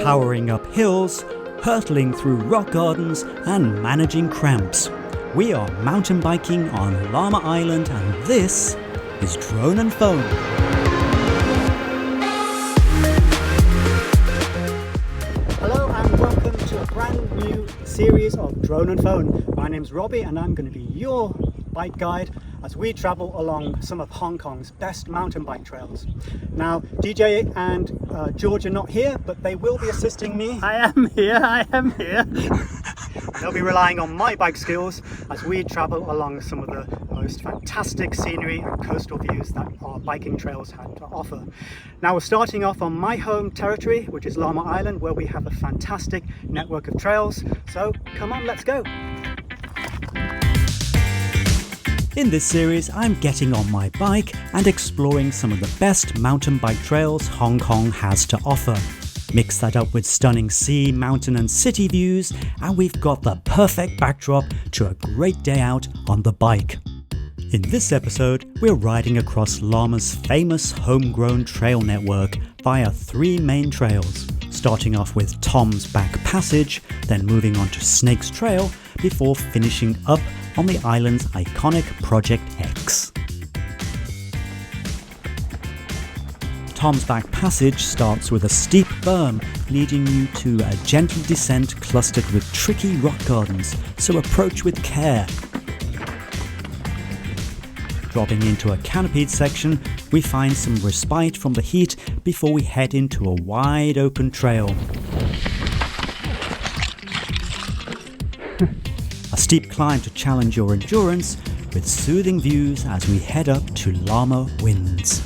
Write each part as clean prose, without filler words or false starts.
powering up hills, hurtling through rock gardens and managing cramps. We are mountain biking on Lamma Island, and this is Drone and Phone. Hello and welcome to a brand new series of Drone and Phone. My name's Robbie and I'm going to be your bike guide as we travel along some of Hong Kong's best mountain bike trails. Now, DJ and George are not here, but they will be assisting me. I am here. They'll be relying on my bike skills as we travel along some of the most fantastic scenery and coastal views that our biking trails have to offer. Now, we're starting off on my home territory, which is Lamma Island, where we have a fantastic network of trails. So come on, let's go. In this series, I'm getting on my bike and exploring some of the best mountain bike trails Hong Kong has to offer. Mix that up with stunning sea, mountain and city views, and we've got the perfect backdrop to a great day out on the bike. In this episode, we're riding across Lamma's famous homegrown trail network via three main trails, starting off with Tom's Back Passage, then moving on to Snake's Trail, before finishing up on the island's iconic Project X. Tom's Back Passage starts with a steep berm leading you to a gentle descent clustered with tricky rock gardens, so approach with care. Dropping into a canopied section, we find some respite from the heat before we head into a wide open trail. A steep climb to challenge your endurance with soothing views as we head up to Lamma Winds.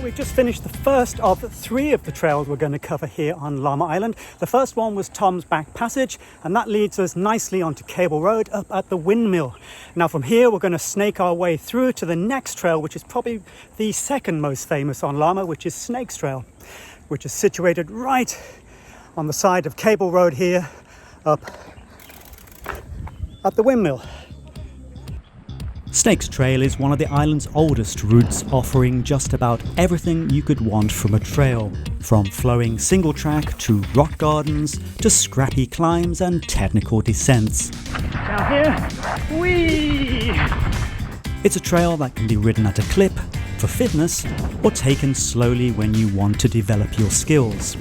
We've just finished the first of three of the trails we're going to cover here on Lamma Island. The first one was Tom's Back Passage, and that leads us nicely onto Cable Road up at the windmill. Now from here we're going to snake our way through to the next trail, which is probably the second most famous on Lamma, which is Snake's Trail, which is situated right on the side of Cable Road here up at the windmill. Snake's Trail is one of the island's oldest routes, offering just about everything you could want from a trail, from flowing single track to rock gardens to scrappy climbs and technical descents. Down here, whee! It's a trail that can be ridden at a clip for fitness or taken slowly when you want to develop your skills.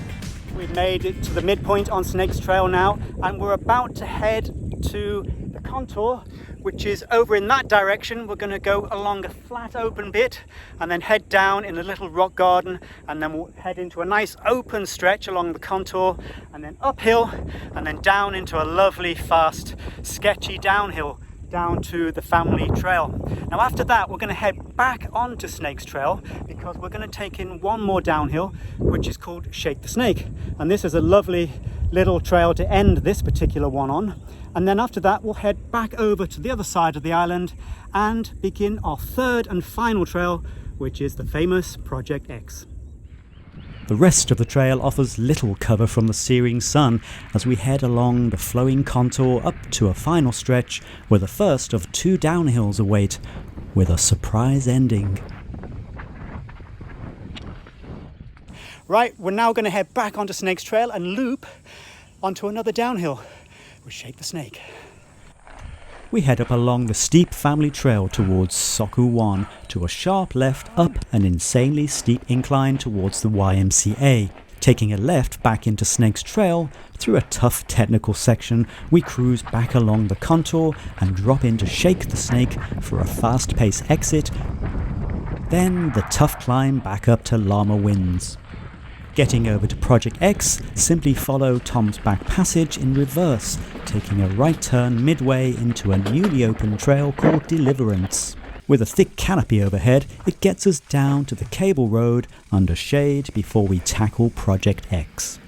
We've made it to the midpoint on Snake's Trail now, and we're about to head to the contour, which is over in that direction. We're going to go along a flat open bit and then head down in a little rock garden, and then we'll head into a nice open stretch along the contour and then uphill and then down into a lovely fast sketchy downhill down to the family trail. Now after that we're going to head back onto Snake's Trail because we're going to take in one more downhill, which is called Shake the Snake, and this is a lovely little trail to end this particular one on. And then after that we'll head back over to the other side of the island and begin our third and final trail, which is the famous Project X. The rest of the trail offers little cover from the searing sun as we head along the flowing contour up to a final stretch where the first of two downhills await, with a surprise ending. Right, we're now going to head back onto Snake's Trail and loop onto another downhill. We'll Shake the Snake. We head up along the steep family trail towards Soku Wan to a sharp left up an insanely steep incline towards the YMCA. Taking a left back into Snake's Trail, through a tough technical section, we cruise back along the contour and drop into Shake the Snake for a fast-paced exit, then the tough climb back up to Lamma Winds. Getting over to Project X, simply follow Tom's Back Passage in reverse, taking a right turn midway into a newly opened trail called Deliverance. With a thick canopy overhead, it gets us down to the Cable Road under shade before we tackle Project X.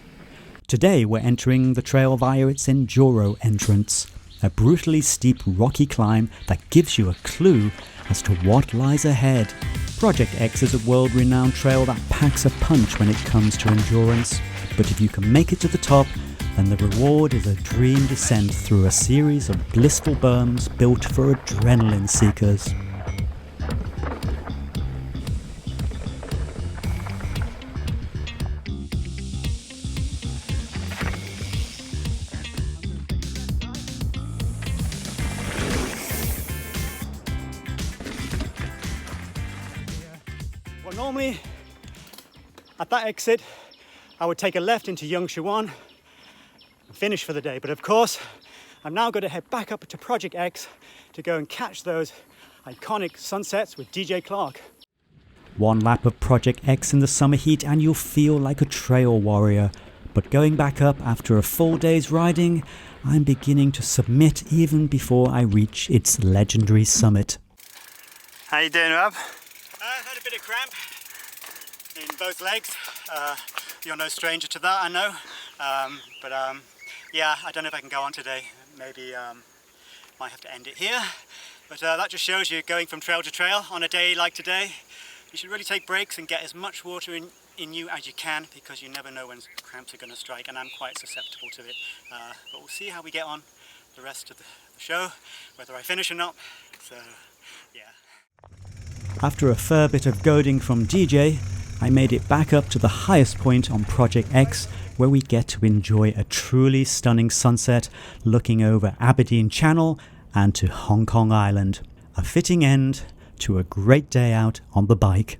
Today we're entering the trail via its Enduro entrance, a brutally steep rocky climb that gives you a clue as to what lies ahead. Project X is a world-renowned trail that packs a punch when it comes to endurance, but if you can make it to the top, then the reward is a dream descent through a series of blissful berms built for adrenaline seekers. Well, normally at that exit, I would take a left into Yangshuan and finish for the day. But of course, I'm now going to head back up to Project X to go and catch those iconic sunsets with DJ Clark. One lap of Project X in the summer heat and you'll feel like a trail warrior. But going back up after a full day's riding, I'm beginning to submit even before I reach its legendary summit. How you doing, Rob? I've had a bit of cramp in both legs. You're no stranger to that, I know. Yeah, I don't know if I can go on today. Maybe might have to end it here. But that just shows you, going from trail to trail on a day like today, you should really take breaks and get as much water in you as you can, because you never know when cramps are going to strike, and I'm quite susceptible to it. But we'll see how we get on the rest of the show, whether I finish or not. So, yeah. After a fair bit of goading from DJ, I made it back up to the highest point on Project X, where we get to enjoy a truly stunning sunset looking over Aberdeen Channel and to Hong Kong Island. A fitting end to a great day out on the bike.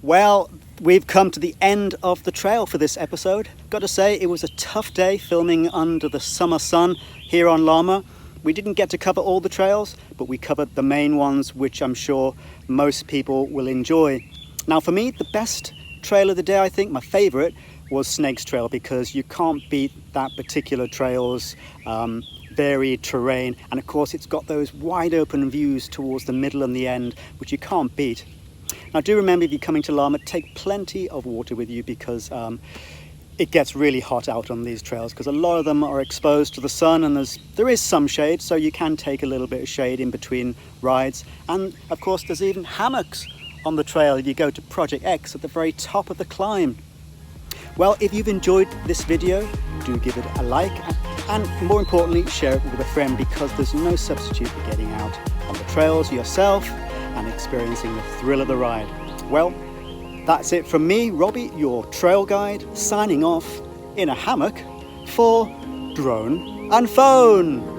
Well, we've come to the end of the trail for this episode. Got to say, it was a tough day filming under the summer sun here on Lamma. We didn't get to cover all the trails, but we covered the main ones, which I'm sure most people will enjoy. Now, for me, the best trail of the day, I think, my favourite, was Snake's Trail, because you can't beat that particular trail's varied terrain. And of course, it's got those wide open views towards the middle and the end, which you can't beat. Now, do remember, if you're coming to Lamma, take plenty of water with you, because it gets really hot out on these trails, because a lot of them are exposed to the sun, and there is some shade, so you can take a little bit of shade in between rides. And of course, there's even hammocks on the trail if you go to Project X at the very top of the climb. Well, if you've enjoyed this video, do give it a like, and more importantly, share it with a friend, because there's no substitute for getting out on the trails yourself and experiencing the thrill of the ride. Well, that's it from me, Robbie, your trail guide, signing off in a hammock for Drone and Phone.